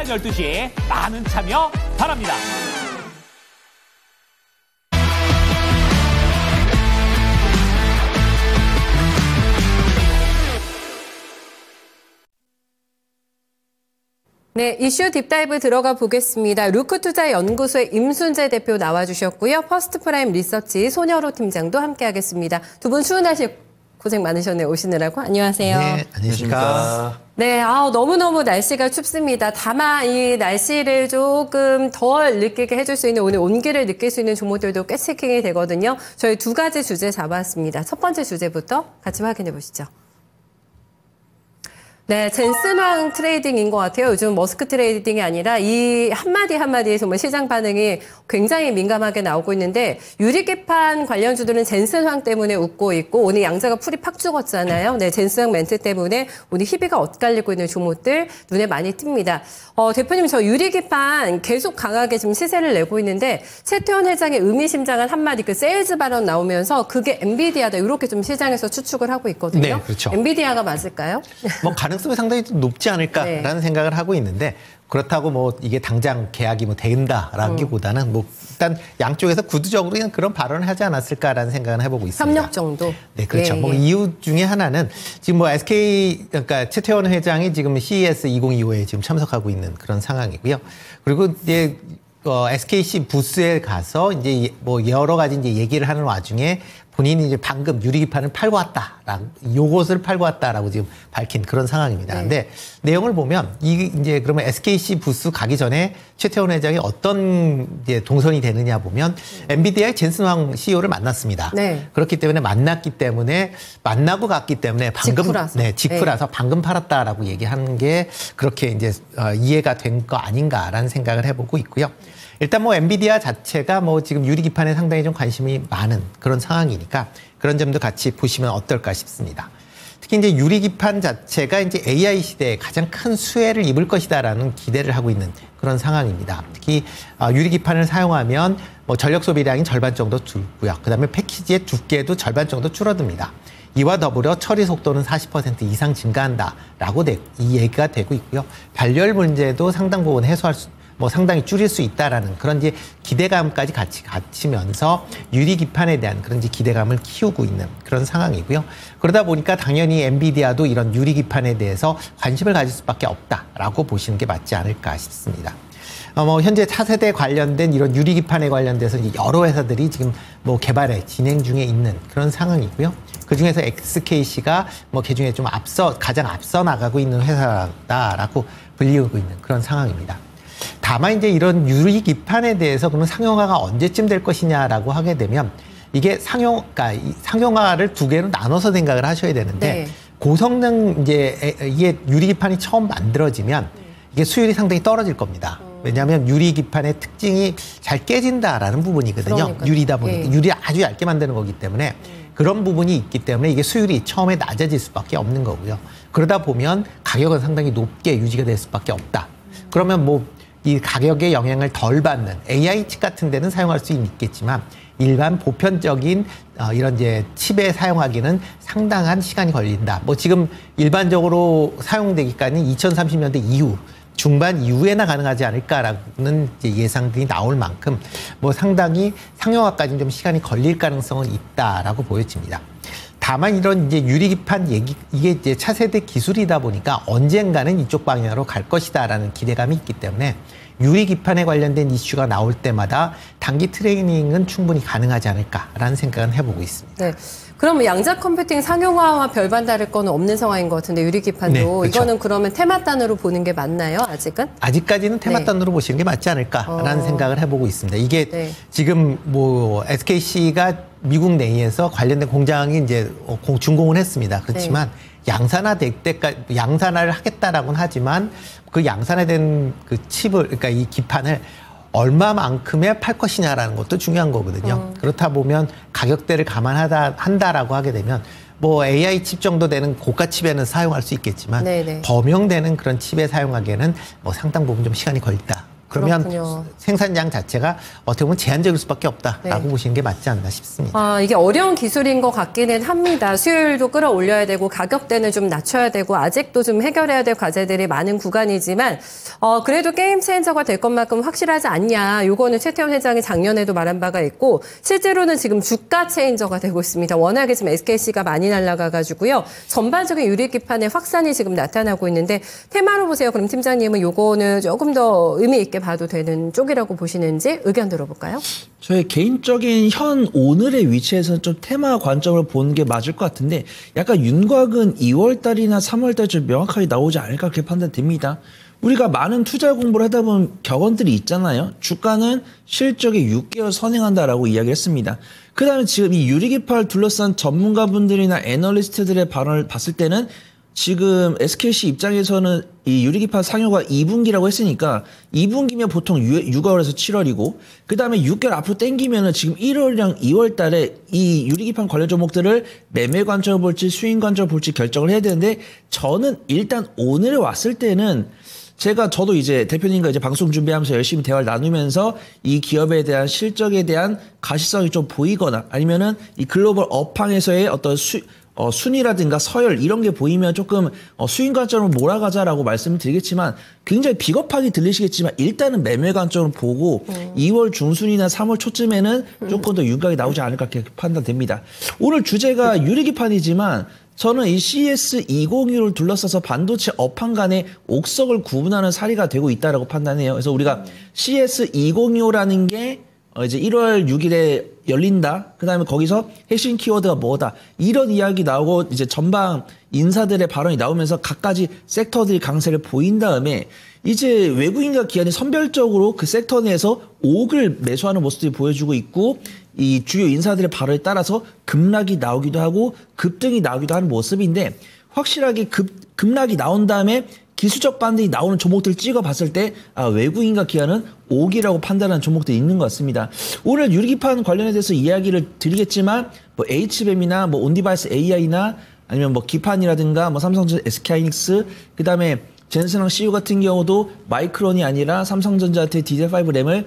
오전 12시 많은 참여 바랍니다. 네, 이슈 딥다이브 들어가 보겠습니다. 루크투자연구소의 임순재 대표 나와주셨고요. 퍼스트프라임 리서치 손여로 팀장도 함께하겠습니다. 두 분 추운 날씨 고생 많으셨네요. 오시느라고. 안녕하세요. 네, 안녕하십니까. 네, 너무너무 날씨가 춥습니다. 다만 이 날씨를 조금 덜 느끼게 해줄 수 있는 오늘 온기를 느낄 수 있는 종목들도 꽤 체킹이 되거든요. 저희 두 가지 주제 잡아왔습니다. 첫 번째 주제부터 같이 확인해 보시죠. 네, 젠슨황 트레이딩인 것 같아요. 요즘 머스크 트레이딩이 아니라 이 한마디 한마디에 정말 시장 반응이 굉장히 민감하게 나오고 있는데 유리기판 관련주들은 젠슨황 때문에 웃고 있고 오늘 양자가 풀이 팍 죽었잖아요. 네, 젠슨황 멘트 때문에 오늘 희비가 엇갈리고 있는 종목들 눈에 많이 띕니다. 대표님, 저 유리기판 계속 강하게 지금 시세를 내고 있는데 최태원 회장의 의미심장한 한마디 그 세일즈 발언 나오면서 그게 엔비디아다 이렇게 좀 시장에서 추측을 하고 있거든요. 네, 그렇죠. 엔비디아가 맞을까요? 가능성이 상당히 좀 높지 않을까라는 생각을 하고 있는데 그렇다고 뭐 이게 당장 계약이 뭐 된다라기보다는 뭐 일단 양쪽에서 구두적으로 그냥 그런 발언을 하지 않았을까라는 생각을 해보고 있습니다. 협력 정도. 네, 그렇죠. 뭐 이유 중에 하나는 지금 뭐 SK 그러니까 최태원 회장이 지금 CES 2025에 지금 참석하고 있는 그런 상황이고요. 그리고 이제 SKC 부스에 가서 이제 뭐 여러 가지 이제 얘기를 하는 와중에 본인이 이제 방금 유리기판을 팔고 왔다라고, 요것을 팔고 왔다라고 지금 밝힌 그런 상황입니다. 근데 내용을 보면 이제 그러면 SKC 부스 가기 전에 최태원 회장이 어떤 이제 동선이 되느냐 보면 엔비디아의 젠슨황 CEO를 만났습니다. 네. 그렇기 때문에 만났기 때문에 만나고 갔기 때문에 방금 직후라서. 직후라서 방금 팔았다라고 얘기하는 게 그렇게 이제 이해가 된 거 아닌가라는 생각을 해보고 있고요. 일단 뭐 엔비디아 자체가 뭐 지금 유리기판에 상당히 좀 관심이 많은 그런 상황이니까 그런 점도 같이 보시면 어떨까 싶습니다. 특히 이제 유리기판 자체가 이제 AI 시대에 가장 큰 수혜를 입을 것이다라는 기대를 하고 있는 그런 상황입니다. 특히 유리기판을 사용하면 뭐 전력 소비량이 절반 정도 줄고요. 그다음에 패키지의 두께도 절반 정도 줄어듭니다. 이와 더불어 처리 속도는 40% 이상 증가한다라고 이 얘기가 되고 있고요. 발열 문제도 상당 부분 해소할 수 뭐 상당히 줄일 수 있다라는 그런 이제 기대감까지 같이 갖추면서 유리기판에 대한 그런 이제 기대감을 키우고 있는 그런 상황이고요. 그러다 보니까 당연히 엔비디아도 이런 유리기판에 대해서 관심을 가질 수밖에 없다라고 보시는 게 맞지 않을까 싶습니다. 뭐 현재 차세대 관련된 이런 유리기판에 관련돼서 여러 회사들이 지금 뭐 개발에 진행 중에 있는 그런 상황이고요. 그 중에서 SKC가 뭐 그중에 좀 가장 앞서 나가고 있는 회사다라고 불리우고 있는 그런 상황입니다. 다만 이제 이런 유리기판에 대해서 그러면 상용화가 언제쯤 될 것이냐라고 하게 되면 이게 상용화를 두 개로 나눠서 생각을 하셔야 되는데 고성능 이제 이게 유리기판이 처음 만들어지면 이게 수율이 상당히 떨어질 겁니다. 왜냐하면 유리기판의 특징이 잘 깨진다라는 부분이거든요. 그러니까요. 유리다 보니까 유리 아주 얇게 만드는 거기 때문에 그런 부분이 있기 때문에 이게 수율이 처음에 낮아질 수밖에 없는 거고요. 그러다 보면 가격은 상당히 높게 유지가 될 수밖에 없다. 그러면 뭐 이 가격의 영향을 덜 받는 AI 칩 같은 데는 사용할 수 있겠지만 일반 보편적인 이런 이제 칩에 사용하기는 상당한 시간이 걸린다. 뭐 지금 일반적으로 사용되기까지 2030년대 이후 중반 이후에나 가능하지 않을까라는 이제 예상들이 나올 만큼 뭐 상당히 상용화까지는 좀 시간이 걸릴 가능성은 있다라고 보여집니다. 다만 이런 이제 유리기판 이게 이제 차세대 기술이다 보니까 언젠가는 이쪽 방향으로 갈 것이다라는 기대감이 있기 때문에 유리기판에 관련된 이슈가 나올 때마다 단기 트레이닝은 충분히 가능하지 않을까라는 생각은 해보고 있습니다. 네. 그러면 양자 컴퓨팅 상용화와 별반 다를 거는 없는 상황인 것 같은데 유리기판도 네, 그렇죠. 이거는 그러면 테마단으로 보는 게 맞나요? 아직은? 아직까지는 테마단으로 보시는 게 맞지 않을까라는 생각을 해보고 있습니다. 이게 지금 뭐 SKC가 미국 내에서 관련된 공장이 이제 준공을 했습니다. 그렇지만 양산화될 때까지 양산화를 하겠다라고는 하지만 그 양산화된 그 칩을 그러니까 이 기판을 얼마만큼에 팔 것이냐라는 것도 중요한 거거든요. 그렇다 보면 가격대를 한다라고 하게 되면 뭐 AI 칩 정도 되는 고가 칩에는 사용할 수 있겠지만 범용되는 그런 칩에 사용하기에는 뭐 상당 부분 좀 시간이 걸린다. 그러면 그렇군요. 생산량 자체가 어떻게 보면 제한적일 수밖에 없다라고 네. 보시는 게 맞지 않나 싶습니다. 아, 이게 어려운 기술인 것 같기는 합니다. 수요율도 끌어올려야 되고 가격대는 좀 낮춰야 되고 아직도 좀 해결해야 될 과제들이 많은 구간이지만 그래도 게임 체인저가 될 것만큼 확실하지 않냐. 요거는 최태원 회장이 작년에도 말한 바가 있고 실제로는 지금 주가 체인저가 되고 있습니다. 워낙에 지금 SKC가 많이 날아가가지고요. 전반적인 유리기판의 확산이 지금 나타나고 있는데 테마로 보세요. 그럼 팀장님은 요거는 조금 더 의미 있게 봐도 되는 쪽이라고 보시는지 의견 들어볼까요? 저의 개인적인 현 오늘의 위치에서는 좀 테마 관점을 보는 게 맞을 것 같은데 약간 윤곽은 2월 달이나 3월 달 좀 명확하게 나오지 않을까 그렇게 판단됩니다. 우리가 많은 투자 공부를 하다 보면 격언들이 있잖아요. 주가는 실적에 6개월 선행한다라고 이야기를 했습니다. 그 다음에 지금 이 유리기판을 둘러싼 전문가분들이나 애널리스트들의 발언을 봤을 때는 지금 SKC 입장에서는 이 유리기판 상여가 2분기라고 했으니까 2분기면 보통 6월에서 7월이고 그 다음에 6개월 앞으로 땡기면은 지금 1월이랑 2월 달에 이 유리기판 관련 종목들을 매매 관점을 볼지 수익 관점을 볼지 결정을 해야 되는데 저는 일단 오늘 왔을 때는 저도 이제 대표님과 이제 방송 준비하면서 열심히 대화를 나누면서 이 기업에 대한 실적에 대한 가시성이 좀 보이거나 아니면은 이 글로벌 업황에서의 어떤 순위라든가 서열 이런 게 보이면 조금 수익 관점으로 몰아가자라고 말씀을 드리겠지만 굉장히 비겁하게 들리시겠지만 일단은 매매 관점으로 보고 2월 중순이나 3월 초쯤에는 조금 더 윤곽이 나오지 않을까 그렇게 판단됩니다. 오늘 주제가 유리기판이지만 저는 이 CS202를 둘러싸서 반도체 업황 간의 옥석을 구분하는 사례가 되고 있다라고 판단해요. 그래서 우리가 CS202라는 게 이제 1월 6일에 열린다. 그 다음에 거기서 핵심 키워드가 뭐다. 이런 이야기 나오고 이제 전방 인사들의 발언이 나오면서 각가지 섹터들이 강세를 보인 다음에 이제 외국인과 기관이 선별적으로 그 섹터 내에서 옥을 매수하는 모습들이 보여주고 있고 이 주요 인사들의 발언에 따라서 급락이 나오기도 하고 급등이 나오기도 하는 모습인데 확실하게 급락이 나온 다음에 기술적 반등이 나오는 종목들을 찍어봤을 때 외국인과 기관은 옥이라고 판단하는 종목들이 있는 것 같습니다. 오늘 유리기판 관련에 대해서 이야기를 드리겠지만 뭐 HBM이나 뭐 온디바이스 AI나 아니면 뭐 기판이라든가 뭐 삼성전자 SK하이닉스 그다음에 젠슨랑 CU 같은 경우도 마이크론이 아니라 삼성전자한테 DDR5 램을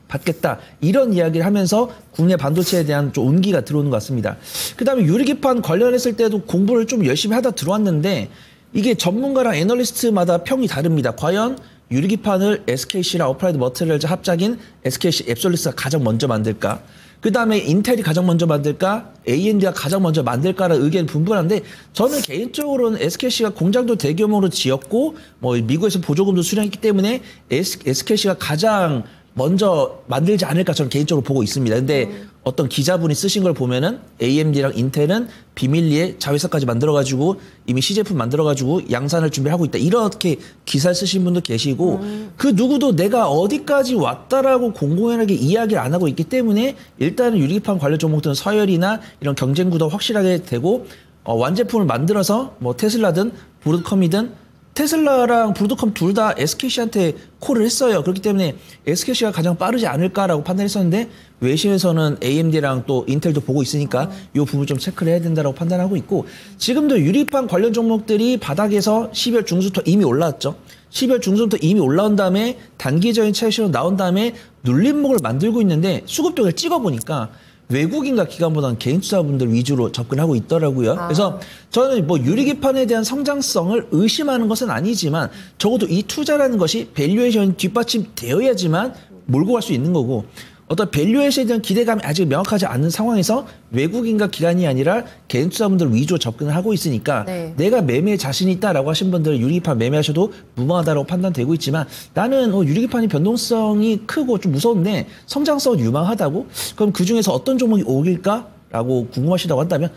받겠다. 이런 이야기를 하면서 국내 반도체에 대한 좀 온기가 들어오는 것 같습니다. 그다음에 유리기판 관련했을 때도 공부를 좀 열심히 하다 들어왔는데 이게 전문가랑 애널리스트마다 평이 다릅니다. 과연 유리기판을 SKC랑 어플라이드 머티리얼즈 합작인 SKC 앱솔루스가 가장 먼저 만들까? 그 다음에 인텔이 가장 먼저 만들까? AMD가 가장 먼저 만들까라는 의견이 분분한데 저는 개인적으로는 SKC가 공장도 대규모로 지었고 뭐 미국에서 보조금도 수령했기 때문에 SKC가 가장 먼저 만들지 않을까 저는 개인적으로 보고 있습니다. 근데 어떤 기자분이 쓰신 걸 보면은 AMD랑 인텔은 비밀리에 자회사까지 만들어가지고 이미 시제품 만들어가지고 양산을 준비하고 있다. 이렇게 기사를 쓰신 분도 계시고 그 누구도 내가 어디까지 왔다라고 공공연하게 이야기를 안 하고 있기 때문에 일단은 유리기판 관련 종목들은 서열이나 이런 경쟁 구도가 확실하게 되고 완제품을 만들어서 뭐 테슬라든 브로드컴이든 테슬라랑 브로드컴 둘 다 SKC한테 콜을 했어요. 그렇기 때문에 SKC가 가장 빠르지 않을까라고 판단했었는데 외신에서는 AMD랑 또 인텔도 보고 있으니까 이 부분 좀 체크를 해야 된다고 판단하고 있고 지금도 유리판 관련 종목들이 바닥에서 12월 중순부터 이미 올라왔죠. 12월 중순부터 이미 올라온 다음에 단기적인 차익실로 나온 다음에 눌림목을 만들고 있는데 수급적을 찍어보니까 외국인과 기관보다는 개인 투자분들 위주로 접근하고 있더라고요. 그래서 저는 뭐 유리기판에 대한 성장성을 의심하는 것은 아니지만 적어도 이 투자라는 것이 밸류에이션 뒷받침되어야지만 몰고 갈 수 있는 거고 어떤 밸류에이션에 대한 기대감이 아직 명확하지 않은 상황에서 외국인과 기관이 아니라 개인 투자분들 위주로 접근을 하고 있으니까 네. 내가 매매에 자신이 있다라고 하신 분들은 유리기판 매매하셔도 무방하다고 판단되고 있지만 나는 유리기판이 변동성이 크고 좀 무서운데 성장성은 유망하다고? 그럼 그중에서 어떤 종목이 오길까라고 궁금하시다고 한다면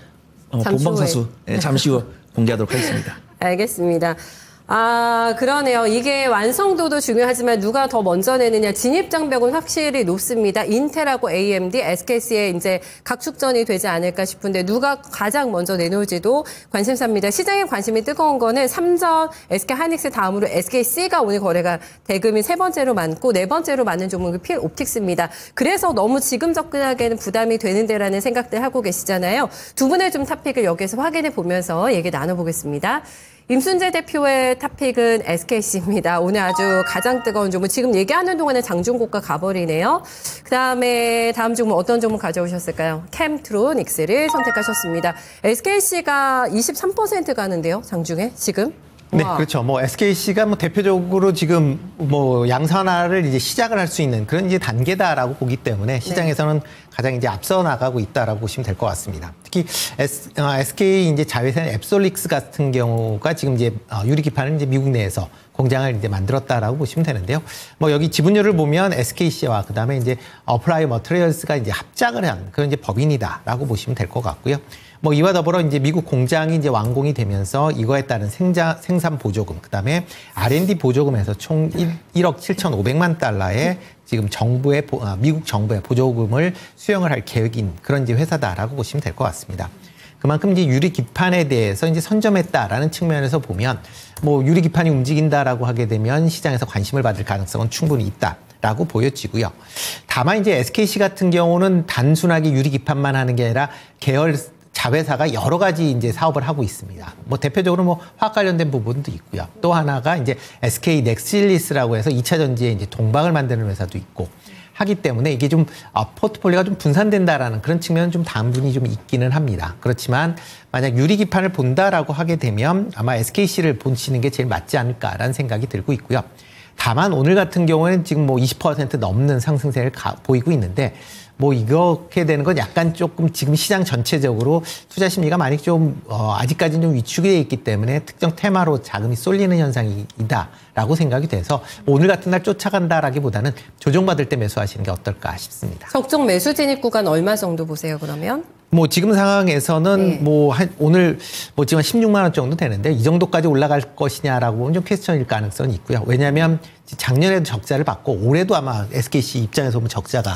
본방사수 잠시 후 공개하도록 하겠습니다. 알겠습니다. 그러네요. 이게 완성도도 중요하지만 누가 더 먼저 내느냐. 진입장벽은 확실히 높습니다. 인텔하고 AMD, SKC에 이제 각축전이 되지 않을까 싶은데 누가 가장 먼저 내놓을지도 관심사입니다. 시장에 관심이 뜨거운 거는 삼전, SK하이닉스 다음으로 SKC가 오늘 거래가 대금이 3번째로 많고 4번째로 많은 종목이 필옵틱스입니다. 그래서 너무 지금 접근하기에는 부담이 되는데라는 생각들 하고 계시잖아요. 두 분의 좀 토픽을 여기서 확인해 보면서 얘기 나눠보겠습니다. 임순재 대표의 탑픽은 SKC입니다. 오늘 아주 가장 뜨거운 종목. 지금 얘기하는 동안에 장중고가 가버리네요. 그다음에 다음 종목 어떤 종목 가져오셨을까요? 캠트로닉스를 선택하셨습니다. SKC가 23% 가는데요. 장중에 지금. 네, 와. 그렇죠. 뭐 SKC가 뭐 대표적으로 지금 뭐 양산화를 이제 시작을 할 수 있는 그런 이제 단계다라고 보기 때문에 시장에서는 가장 이제 앞서 나가고 있다라고 보시면 될 것 같습니다. 특히 SK 이제 자회사 앱솔릭스 같은 경우가 지금 이제 유리기판을 이제 미국 내에서 공장을 이제 만들었다라고 보시면 되는데요. 뭐 여기 지분율을 보면 SKC와 그다음에 이제 어플라이 머티리얼스가 이제 합작을 한 그런 이제 법인이다라고 보시면 될 것 같고요. 뭐 이와 더불어 이제 미국 공장이 이제 완공이 되면서 이거에 따른 생산 보조금, 그다음에 R&D 보조금에서 총 1억 7,500만 달러의 지금 미국 정부의 보조금을 수령을 할 계획인 그런 이제 회사다라고 보시면 될 것 같습니다. 그만큼 이제 유리 기판에 대해서 이제 선점했다라는 측면에서 보면 뭐 유리 기판이 움직인다라고 하게 되면 시장에서 관심을 받을 가능성은 충분히 있다라고 보여지고요. 다만 이제 SKC 같은 경우는 단순하게 유리 기판만 하는 게 아니라 계열 자회사가 여러 가지 이제 사업을 하고 있습니다. 뭐 대표적으로 뭐 화학 관련된 부분도 있고요. 또 하나가 이제 SK 넥실리스라고 해서 2차 전지에 이제 동박을 만드는 회사도 있고 하기 때문에 이게 좀 포트폴리오가 좀 분산된다라는 그런 측면은 좀 당분이 좀 있기는 합니다. 그렇지만 만약 유리기판을 본다라고 하게 되면 아마 SKC를 보시는 게 제일 맞지 않을까라는 생각이 들고 있고요. 다만 오늘 같은 경우에는 지금 뭐 20% 넘는 상승세를 보이고 있는데 뭐 이렇게 되는 건 약간 조금 지금 시장 전체적으로 투자 심리가 많이 좀 아직까지는 좀 위축이 돼 있기 때문에 특정 테마로 자금이 쏠리는 현상이다라고 생각이 돼서 오늘 같은 날 쫓아간다라기보다는 조정받을 때 매수하시는 게 어떨까 싶습니다. 적정 매수 진입 구간 얼마 정도 보세요, 그러면? 뭐 지금 상황에서는 네. 뭐 오늘 뭐 지금 16만 원 정도 되는데 이 정도까지 올라갈 것이냐라고 보면 좀 퀘스천일 가능성이 있고요. 왜냐하면 작년에도 적자를 받고 올해도 아마 SKC 입장에서 보면 적자가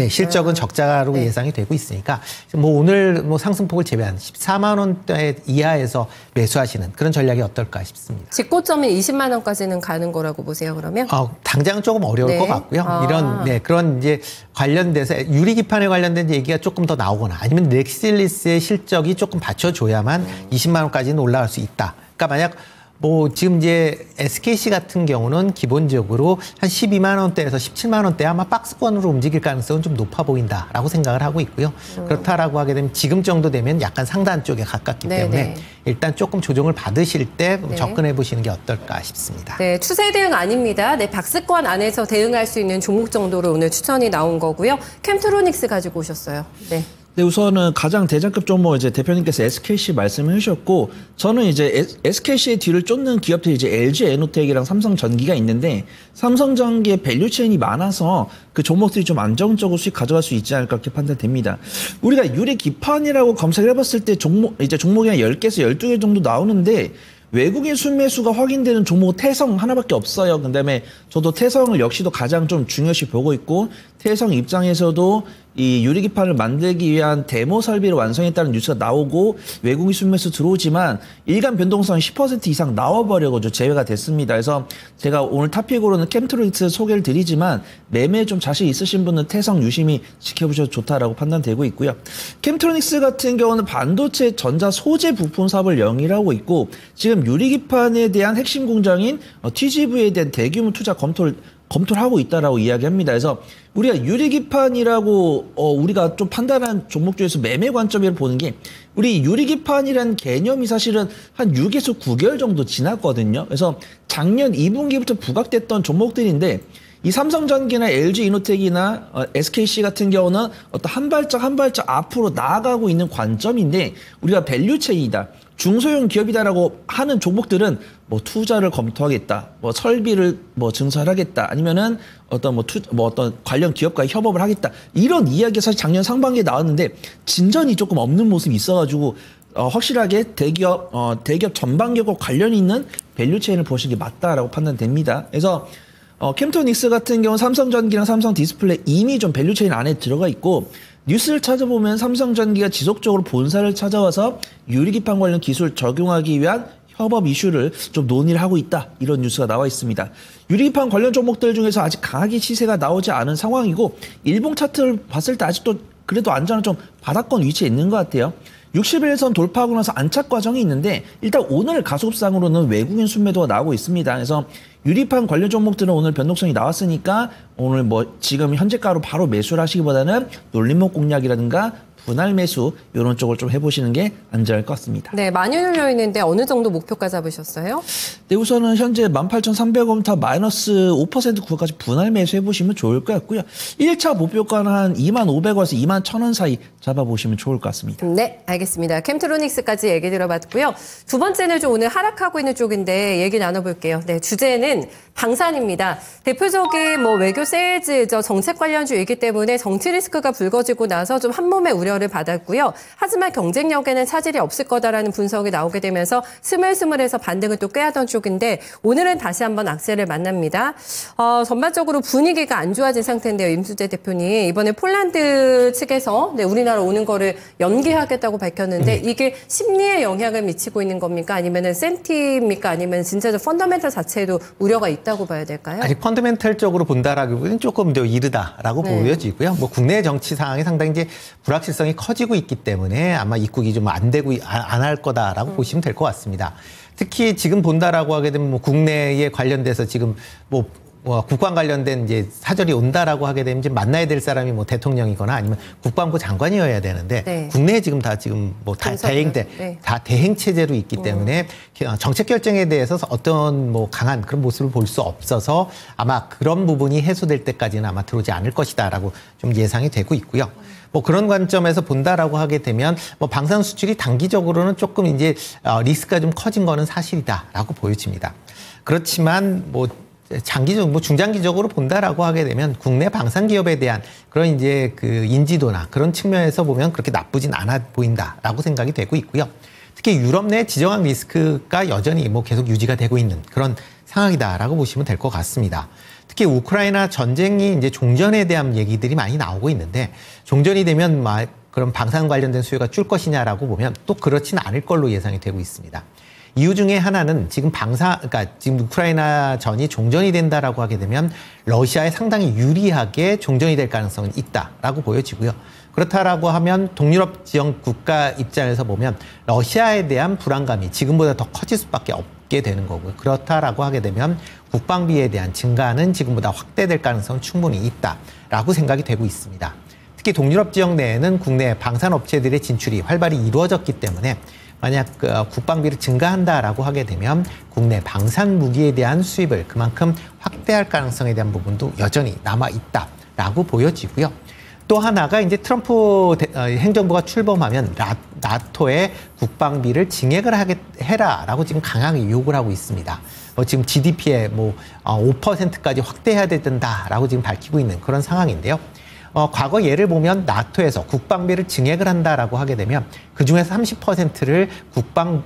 실적은 적자로 예상이 되고 있으니까 뭐 오늘 뭐 상승폭을 제외한 14만 원대 이하에서 매수하시는 그런 전략이 어떨까 싶습니다. 직고점이 20만 원까지는 가는 거라고 보세요, 그러면? 당장은 조금 어려울 것 같고요. 이런 그런 이제 관련돼서 유리기판에 관련된 얘기가 조금 더 나오거나 아니면 넥실리스의 실적이 조금 받쳐줘야만 20만 원까지는 올라갈 수 있다. 그러니까 만약 뭐 지금 이제 SKC 같은 경우는 기본적으로 한 12만 원대에서 17만 원대 아마 박스권으로 움직일 가능성은 좀 높아 보인다라고 생각을 하고 있고요. 그렇다라고 하게 되면 지금 정도 되면 약간 상단 쪽에 가깝기 때문에 일단 조금 조정을 받으실 때 접근해 보시는 게 어떨까 싶습니다. 네, 추세 대응 아닙니다. 네, 박스권 안에서 대응할 수 있는 종목 정도로 오늘 추천이 나온 거고요. 캠트로닉스 가지고 오셨어요. 네. 네, 우선은 가장 대장급 종목 이제 대표님께서 SKC 말씀을 해주셨고, 저는 이제 SKC의 뒤를 쫓는 기업들이 이제 LG 에노텍이랑 삼성전기가 있는데, 삼성전기의 밸류체인이 많아서 그 종목들이 좀 안정적으로 수익 가져갈 수 있지 않을까 그렇게 판단됩니다. 우리가 유리 기판이라고 검색을 해봤을 때 종목이 한 10개에서 12개 정도 나오는데, 외국인 순매수가 확인되는 종목은 태성 하나밖에 없어요. 그다음에 저도 태성을 역시도 가장 좀 중요시 보고 있고, 태성 입장에서도 이 유리기판을 만들기 위한 데모 설비를 완성했다는 뉴스가 나오고 외국인 순매수 들어오지만 일간 변동성 10% 이상 나와버려가지고 제외가 됐습니다. 그래서 제가 오늘 탑픽으로는 캠트로닉스 소개를 드리지만 매매에 좀 자신 있으신 분은 태성 유심히 지켜보셔도 좋다라고 판단되고 있고요. 캠트로닉스 같은 경우는 반도체 전자 소재 부품 사업을 영위하고 있고 지금 유리기판에 대한 핵심 공장인 TGV에 대한 대규모 투자 검토를 하고 있다라고 이야기합니다. 그래서 우리가 유리기판이라고 우리가 좀 판단한 종목 중에서 매매 관점으로 보는 게 우리 유리기판이라는 개념이 사실은 한 6에서 9개월 정도 지났거든요. 그래서 작년 2분기부터 부각됐던 종목들인데 이 삼성전기나 LG이노텍이나 SKC 같은 경우는 어떤 한 발짝 앞으로 나아가고 있는 관점인데 우리가 밸류체인이다. 중소형 기업이다라고 하는 종목들은 뭐 투자를 검토하겠다, 뭐 설비를 뭐 증설하겠다, 아니면은 어떤 어떤 관련 기업과 협업을 하겠다 이런 이야기가 사실 작년 상반기에 나왔는데 진전이 조금 없는 모습이 있어가지고 확실하게 대기업 전반기업과 관련이 있는 밸류체인을 보시는 게 맞다라고 판단됩니다. 그래서 캠토닉스 같은 경우 삼성전기랑 삼성디스플레이 이미 좀 밸류체인 안에 들어가 있고. 뉴스를 찾아보면 삼성전기가 지속적으로 본사를 찾아와서 유리기판 관련 기술 적용하기 위한 협업 이슈를 좀 논의를 하고 있다. 이런 뉴스가 나와 있습니다. 유리기판 관련 종목들 중에서 아직 강하게 시세가 나오지 않은 상황이고 일봉 차트를 봤을 때 아직도 그래도 안전한 좀 바닥권 위치에 있는 것 같아요. 60일선 돌파하고 나서 안착 과정이 있는데 일단 오늘 가속상으로는 외국인 순매도가 나오고 있습니다. 그래서 유리판 관련 종목들은 오늘 변동성이 나왔으니까 오늘 뭐 지금 현재가로 바로 매수를 하시기보다는 놀림목 공략이라든가 분할 매수 이런 쪽을 좀 해보시는 게 안전할 것 같습니다. 네, 많이 눌려 있는데 어느 정도 목표가 잡으셨어요? 네, 우선은 현재 18,300원부터 마이너스 5% 구간까지 분할 매수해 보시면 좋을 것 같고요. 1차 목표가는 한 2,500원에서 21,000원 사이 잡아보시면 좋을 것 같습니다. 네, 알겠습니다. 캠트로닉스까지 얘기 들어봤고요. 두 번째는 좀 오늘 하락하고 있는 쪽인데 얘기 나눠볼게요. 네, 주제는 방산입니다. 대표적인 뭐 외교 세일즈 정책 관련주이기 때문에 정치 리스크가 불거지고 나서 좀 한몸에 우려를 받았고요. 하지만 경쟁력에는 차질이 없을 거다라는 분석이 나오게 되면서 스물스물해서 반등을 또 꾀하던 쪽인데 오늘은 다시 한번 악셀을 만납니다. 전반적으로 분위기가 안 좋아진 상태인데요. 임수재 대표님. 이번에 폴란드 측에서 네, 우리나라 오는 거를 연기하겠다고 밝혔는데 이게 심리에 영향을 미치고 있는 겁니까? 아니면 센티입니까? 아니면 진짜적 펀더멘털 자체에도 우려가 있다고 봐야 될까요? 아직 펀더멘털적으로 본다라기보다는 조금 더 이르다라고 보여지고요. 뭐 국내 정치 상황이 상당히 이제 불확실성이 커지고 있기 때문에 아마 입국이 좀 안 되고 안 할 거다라고 보시면 될 것 같습니다. 특히 지금 본다라고 하게 되면 뭐 국내에 관련돼서 지금 뭐 국방 관련된 이제 사절이 온다라고 하게 되면 이제 만나야 될 사람이 뭐 대통령이거나 아니면 국방부 장관이어야 되는데 네. 국내에 지금 다 지금 뭐 다 대행 체제로 있기 때문에 정책 결정에 대해서 어떤 뭐 강한 그런 모습을 볼 수 없어서 아마 그런 부분이 해소될 때까지는 아마 들어오지 않을 것이다라고 좀 예상이 되고 있고요. 뭐 그런 관점에서 본다라고 하게 되면 뭐 방산 수출이 단기적으로는 조금 이제 리스크가 좀 커진 거는 사실이다라고 보여집니다. 그렇지만 뭐 장기적, 뭐 중장기적으로 본다라고 하게 되면 국내 방산 기업에 대한 그런 이제 그 인지도나 그런 측면에서 보면 그렇게 나쁘진 않아 보인다라고 생각이 되고 있고요. 특히 유럽 내 지정학 리스크가 여전히 뭐 계속 유지가 되고 있는 그런 상황이다라고 보시면 될 것 같습니다. 특히 우크라이나 전쟁이 이제 종전에 대한 얘기들이 많이 나오고 있는데 종전이 되면 그런 방산 관련된 수요가 줄 것이냐라고 보면 또 그렇지는 않을 걸로 예상이 되고 있습니다. 이유 중에 하나는 지금 그러니까 지금 우크라이나 전이 종전이 된다라고 하게 되면 러시아에 상당히 유리하게 종전이 될 가능성은 있다라고 보여지고요. 그렇다라고 하면 동유럽 지역 국가 입장에서 보면 러시아에 대한 불안감이 지금보다 더 커질 수밖에 없게 되는 거고요. 그렇다라고 하게 되면 국방비에 대한 증가는 지금보다 확대될 가능성은 충분히 있다라고 생각이 되고 있습니다. 특히 동유럽 지역 내에는 국내 방산업체들의 진출이 활발히 이루어졌기 때문에 만약 국방비를 증가한다라고 하게 되면 국내 방산 무기에 대한 수입을 그만큼 확대할 가능성에 대한 부분도 여전히 남아 있다라고 보여지고요. 또 하나가 이제 트럼프 행정부가 출범하면 나토에 국방비를 증액을 해라라고 지금 강하게 요구를 하고 있습니다. 지금 GDP의 5%까지 확대해야 된다라고 지금 밝히고 있는 그런 상황인데요. 과거 예를 보면 나토에서 국방비를 증액을 한다라고 하게 되면 그중에서 30%를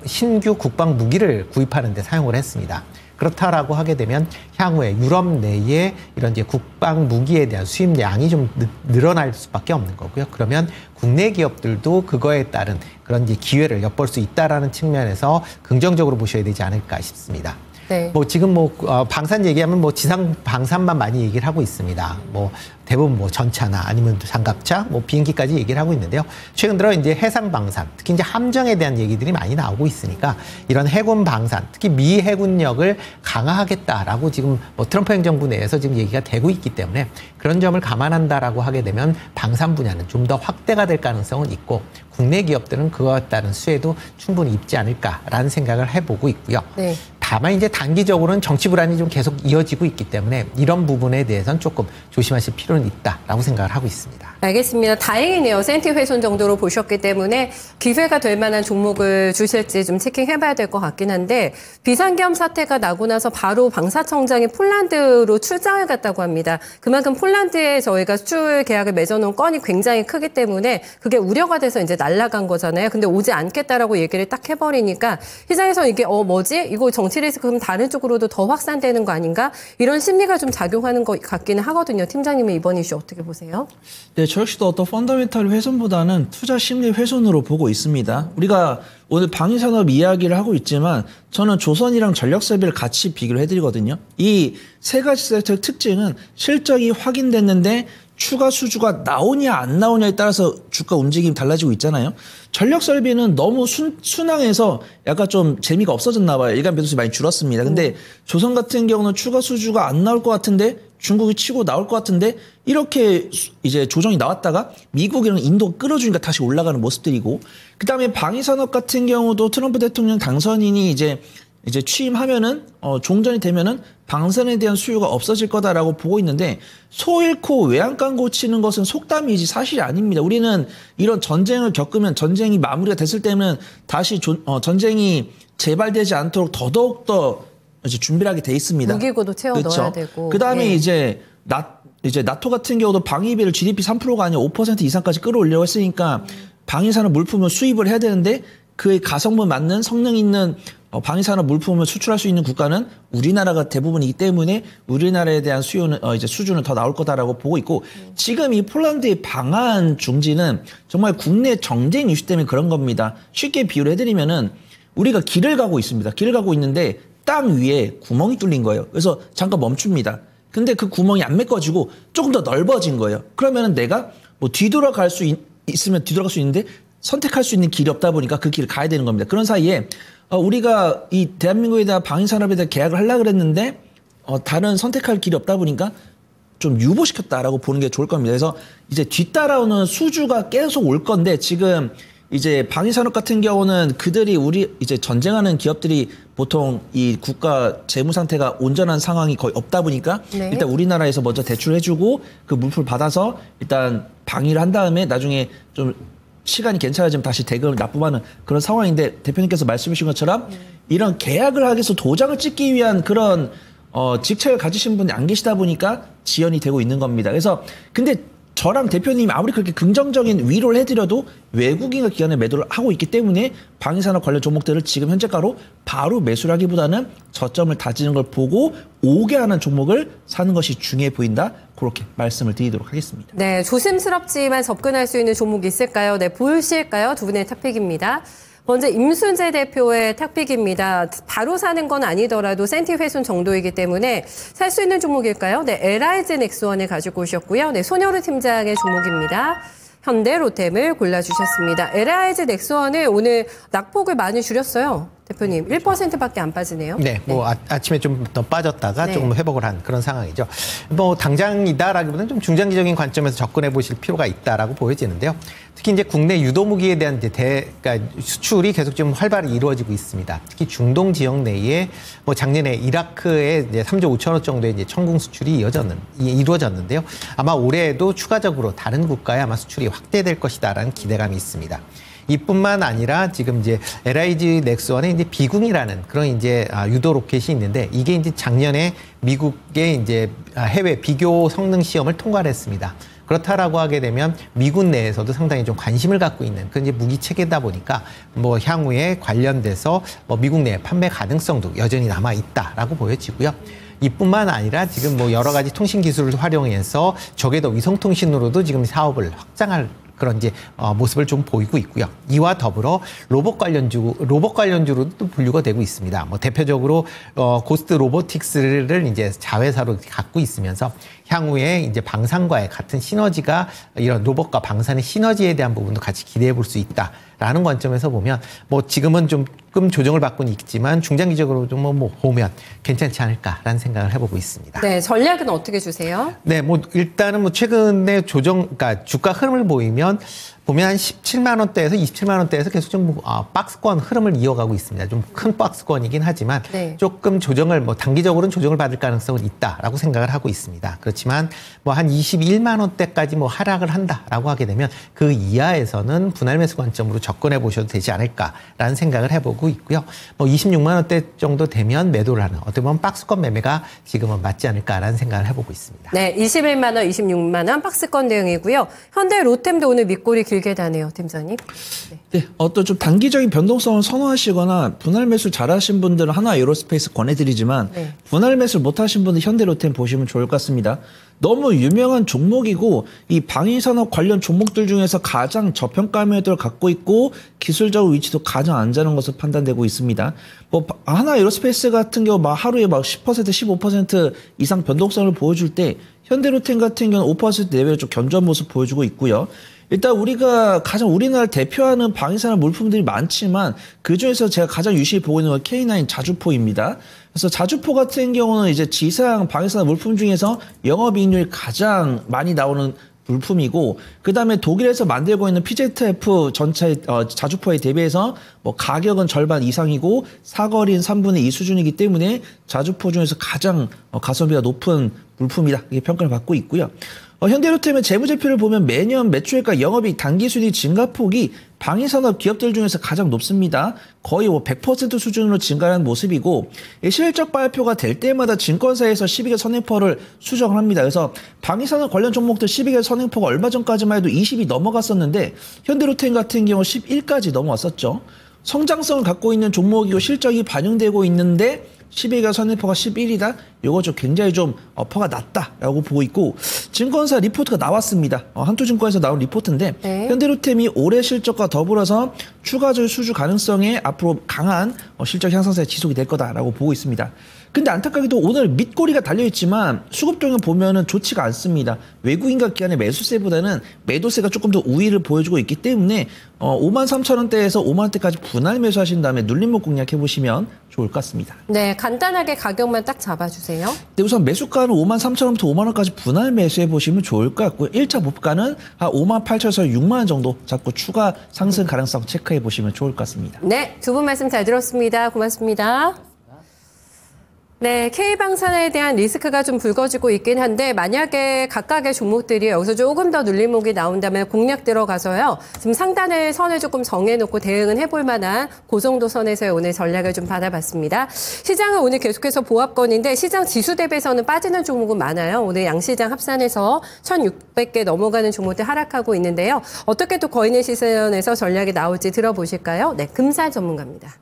신규 국방 무기를 구입하는 데 사용을 했습니다. 그렇다라고 하게 되면 향후에 유럽 내에 이런 이제 국방 무기에 대한 수입량이 좀 늘어날 수밖에 없는 거고요. 그러면 국내 기업들도 그거에 따른 그런 이제 기회를 엿볼 수 있다라는 측면에서 긍정적으로 보셔야 되지 않을까 싶습니다. 네. 지금 방산 얘기하면 지상 방산만 많이 얘기를 하고 있습니다. 대부분 전차나 아니면 장갑차, 비행기까지 얘기를 하고 있는데요. 최근 들어 이제 해상 방산, 특히 이제 함정에 대한 얘기들이 많이 나오고 있으니까 이런 해군 방산, 특히 미 해군력을 강화하겠다라고 지금 트럼프 행정부 내에서 지금 얘기가 되고 있기 때문에 그런 점을 감안한다라고 하게 되면 방산 분야는 좀 더 확대가 될 가능성은 있고 국내 기업들은 그와 따른 수혜도 충분히 입지 않을까라는 생각을 해보고 있고요. 네. 다만 이제 단기적으로는 정치 불안이 좀 계속 이어지고 있기 때문에 이런 부분에 대해서는 조금 조심하실 필요는 있다라고 생각을 하고 있습니다. 알겠습니다. 다행이네요. 센티 훼손 정도로 보셨기 때문에 기회가 될 만한 종목을 주실지 좀 체킹해봐야 될 것 같긴 한데 비상계엄 사태가 나고 나서 바로 방사청장이 폴란드로 출장을 갔다고 합니다. 그만큼 폴란드에 저희가 수출 계약을 맺어놓은 건이 굉장히 크기 때문에 그게 우려가 돼서 이제 날아간 거잖아요. 근데 오지 않겠다라고 얘기를 딱 해버리니까 시장에서 이게 뭐지? 이거 정치 리스크 그럼 다른 쪽으로도 더 확산되는 거 아닌가? 이런 심리가 좀 작용하는 것 같기는 하거든요. 팀장님은 이번 이슈 어떻게 보세요? 네, 저 역시도 어떤 펀더멘털 훼손보다는 투자 심리 훼손으로 보고 있습니다. 우리가 오늘 방위산업 이야기를 하고 있지만 저는 조선이랑 전력세비를 같이 비교를 해드리거든요. 이 세 가지 섹터의 특징은 실적이 확인됐는데 추가 수주가 나오냐 안 나오냐에 따라서 주가 움직임이 달라지고 있잖아요. 전력 설비는 너무 순항해서 약간 좀 재미가 없어졌나 봐요. 일간 변동성이 많이 줄었습니다. 근데 조선 같은 경우는 추가 수주가 안 나올 것 같은데 중국이 치고 나올 것 같은데 이렇게 이제 조정이 나왔다가 미국이랑 인도가 끌어주니까 다시 올라가는 모습들이고, 그다음에 방위산업 같은 경우도 트럼프 대통령 당선인이 이제 취임하면은 종전이 되면은 방산에 대한 수요가 없어질 거다라고 보고 있는데, 소 잃고 외양간 고치는 것은 속담이지 사실이 아닙니다. 우리는 이런 전쟁을 겪으면 전쟁이 마무리가 됐을 때는 다시 전쟁이 재발되지 않도록 더더욱 이제 준비를 하게 돼 있습니다. 무기고도 채워 넣어야 되고. 그다음에 예. 이제 나토 같은 경우도 방위비를 GDP 3%가 아니라 5% 이상까지 끌어올려고 했으니까 방위산업 물품을 수입을 해야 되는데 그의 가성분 맞는 성능 있는 방위산업 물품을 수출할 수 있는 국가는 우리나라가 대부분이기 때문에 우리나라에 대한 수요는 이제 수준은 더 나올 거다라고 보고 있고, 지금 이 폴란드의 방한 중지는 정말 국내 정쟁 이슈 때문에 그런 겁니다. 쉽게 비유를 해드리면은 우리가 길을 가고 있습니다. 길을 가고 있는데 땅 위에 구멍이 뚫린 거예요. 그래서 잠깐 멈춥니다. 근데 그 구멍이 안 메꿔지고 조금 더 넓어진 거예요. 그러면은 내가 뭐 뒤돌아갈 수 있으면 뒤돌아갈 수 있는데 선택할 수 있는 길이 없다 보니까 그 길을 가야 되는 겁니다. 그런 사이에 우리가 이 대한민국에 대한 방위산업에 대한 계약을 하려고 그랬는데 다른 선택할 길이 없다 보니까 좀 유보시켰다라고 보는 게 좋을 겁니다. 그래서 이제 뒤따라오는 수주가 계속 올 건데, 지금 이제 방위산업 같은 경우는 그들이 우리 이제 전쟁하는 기업들이 보통 이 국가 재무 상태가 온전한 상황이 거의 없다 보니까 네. 일단 우리나라에서 먼저 대출해주고 그 물품을 받아서 일단 방위를 한 다음에 나중에 좀 시간이 괜찮아지면 다시 대금을 납부하는 그런 상황인데, 대표님께서 말씀해 주신 것처럼 이런 계약을 하기 위해서 도장을 찍기 위한 그런 직책을 가지신 분이 안 계시다 보니까 지연이 되고 있는 겁니다. 그래서 근데 저랑 대표님이 아무리 그렇게 긍정적인 위로를 해드려도 외국인과 기관에 매도를 하고 있기 때문에 방위산업 관련 종목들을 지금 현재가로 바로 매수를 하기보다는 저점을 다지는 걸 보고 오게 하는 종목을 사는 것이 중요해 보인다. 그렇게 말씀을 드리도록 하겠습니다. 네, 조심스럽지만 접근할 수 있는 종목이 있을까요? 네, 보실까요? 두 분의 탑픽입니다. 먼저 임순재 대표의 탑픽입니다. 바로 사는 건 아니더라도 센티 훼손 정도이기 때문에 살 수 있는 종목일까요? 네, LIG 넥스원을 가지고 오셨고요. 네, 손여루 팀장의 종목입니다. 현대 로템을 골라주셨습니다. LIG 넥스원을 오늘 낙폭을 많이 줄였어요. 대표님, 1%밖에 안 빠지네요. 네, 뭐 아침에 좀 더 빠졌다가 네. 조금 회복을 한 그런 상황이죠. 뭐 당장이다라기보다는 좀 중장기적인 관점에서 접근해 보실 필요가 있다라고 보여지는데요. 특히 이제 국내 유도무기에 대한 이제 그러니까 수출이 계속 좀 활발히 이루어지고 있습니다. 특히 중동 지역 내에 뭐 작년에 이라크에 이제 3조 5천억 정도의 이제 천궁 수출이 이루어졌는데요. 아마 올해에도 추가적으로 다른 국가에 아마 수출이 확대될 것이다라는 기대감이 있습니다. 이뿐만 아니라 지금 이제 LIG 넥스원에 이제 비궁이라는 그런 이제 유도 로켓이 있는데, 이게 이제 작년에 미국의 이제 해외 비교 성능 시험을 통과를 했습니다. 그렇다라고 하게 되면 미군 내에서도 상당히 좀 관심을 갖고 있는 그런 이제 무기 체계다 보니까 뭐 향후에 관련돼서 뭐 미국 내 판매 가능성도 여전히 남아 있다라고 보여지고요. 이뿐만 아니라 지금 뭐 여러 가지 통신 기술을 활용해서 적외도 위성통신으로도 지금 사업을 확장할 그런 이제 모습을 좀 보이고 있고요. 이와 더불어 로봇 관련주로도 또 분류가 되고 있습니다. 뭐 대표적으로 고스트 로보틱스를 이제 자회사로 갖고 있으면서 향후에 이제 방산과의 같은 시너지가, 이런 로봇과 방산의 시너지에 대한 부분도 같이 기대해 볼 수 있다라는 관점에서 보면 뭐 지금은 조금 조정을 받고는 있지만 중장기적으로 좀 뭐 보면 괜찮지 않을까라는 생각을 해보고 있습니다. 네, 전략은 어떻게 주세요? 네, 뭐 일단은 뭐 최근에 그러니까 주가 흐름을 보면 한 17만 원대에서 27만 원대에서 계속 좀 박스권 흐름을 이어가고 있습니다. 좀 큰 박스권이긴 하지만 네. 조금 조정을 단기적으로는 조정을 받을 가능성은 있다라고 생각을 하고 있습니다. 그렇지만 뭐 한 21만 원대까지 뭐 하락을 한다라고 하게 되면 그 이하에서는 분할 매수 관점으로 접근해 보셔도 되지 않을까라는 생각을 해보고 있고요. 뭐 26만 원대 정도 되면 매도를 하는, 어떻게 보면 박스권 매매가 지금은 맞지 않을까라는 생각을 해보고 있습니다. 네, 21만 원, 26만 원 박스권 대응이고요. 현대 로템도 오늘 밑골이 길 길게 다네요, 팀장님. 네, 어떤 좀 단기적인 변동성을 선호하시거나 분할 매수 잘하신 분들은 하나 에어로스페이스 권해드리지만 네. 분할 매수 못하신 분들 현대로템 보시면 좋을 것 같습니다. 너무 유명한 종목이고 이 방위산업 관련 종목들 중에서 가장 저평가 매도를 갖고 있고 기술적 위치도 가장 안전한 것으로 판단되고 있습니다. 뭐 하나 에어로스페이스 같은 경우 막 하루에 막 10%, 15% 이상 변동성을 보여줄 때 현대로템 같은 경우는 5% 내외로 좀 견조한 모습 보여주고 있고요. 일단 우리가 가장 우리나라를 대표하는 방위산업 물품들이 많지만 그중에서 제가 가장 유심히 보고 있는 건 K9 자주포입니다. 그래서 자주포 같은 경우는 이제 지상 방위산업 물품 중에서 영업이익률이 가장 많이 나오는 물품이고 그다음에 독일에서 만들고 있는 PZF 전체 자주포에 대비해서 뭐 가격은 절반 이상이고 사거리는 3분의 2 수준이기 때문에 자주포 중에서 가장 가성비가 높은 물품이다 이렇게 평가를 받고 있고요. 현대로템의 재무제표를 보면 매년 매출액과 영업이익 당기순이 증가폭이 방위산업 기업들 중에서 가장 높습니다. 거의 100% 수준으로 증가하는 모습이고 실적 발표가 될 때마다 증권사에서 12개월 선행포를 수정을 합니다. 그래서 방위산업 관련 종목들 12개월 선행포가 얼마 전까지만 해도 20이 넘어갔었는데 현대로템 같은 경우 11까지 넘어왔었죠. 성장성을 갖고 있는 종목이고 실적이 반영되고 있는데 12개월 선행포가 11이다? 이거 좀 굉장히 좀 퍼가 낮다라고 보고 있고 증권사 리포트가 나왔습니다. 한토증권에서 나온 리포트인데 네. 현대로템이 올해 실적과 더불어서 추가적 수주 가능성에 앞으로 강한 실적 향상세가 지속이 될 거다라고 보고 있습니다. 근데 안타깝게도 오늘 밑꼬리가 달려있지만 수급동향 보면은 좋지가 않습니다. 외국인과 기관의 매수세보다는 매도세가 조금 더 우위를 보여주고 있기 때문에 53,000원대에서 5만원대까지 분할 매수하신 다음에 눌림목 공략해보시면 좋을 것 같습니다. 네, 간단하게 가격만 딱 잡아주세요. 네, 우선 매수가는 53,000원부터 5만원까지 분할 매수해보시면 좋을 것 같고요. 1차 목가는 한 58,000원에서 6만원 정도 잡고 추가 상승 가능성 체크해보시면 좋을 것 같습니다. 네, 두 분 말씀 잘 들었습니다. 고맙습니다. 네, K방산에 대한 리스크가 좀 불거지고 있긴 한데 만약에 각각의 종목들이 여기서 조금 더 눌림목이 나온다면 공략 들어가서요. 지금 상단을 선을 조금 정해놓고 대응은 해볼 만한 그 정도 선에서의 오늘 전략을 좀 받아봤습니다. 시장은 오늘 계속해서 보합권인데 시장 지수 대비해서는 빠지는 종목은 많아요. 오늘 양시장 합산해서 1,600개 넘어가는 종목들 하락하고 있는데요. 어떻게 또 거인의 시선에서 전략이 나올지 들어보실까요? 네, 금산 전문가입니다.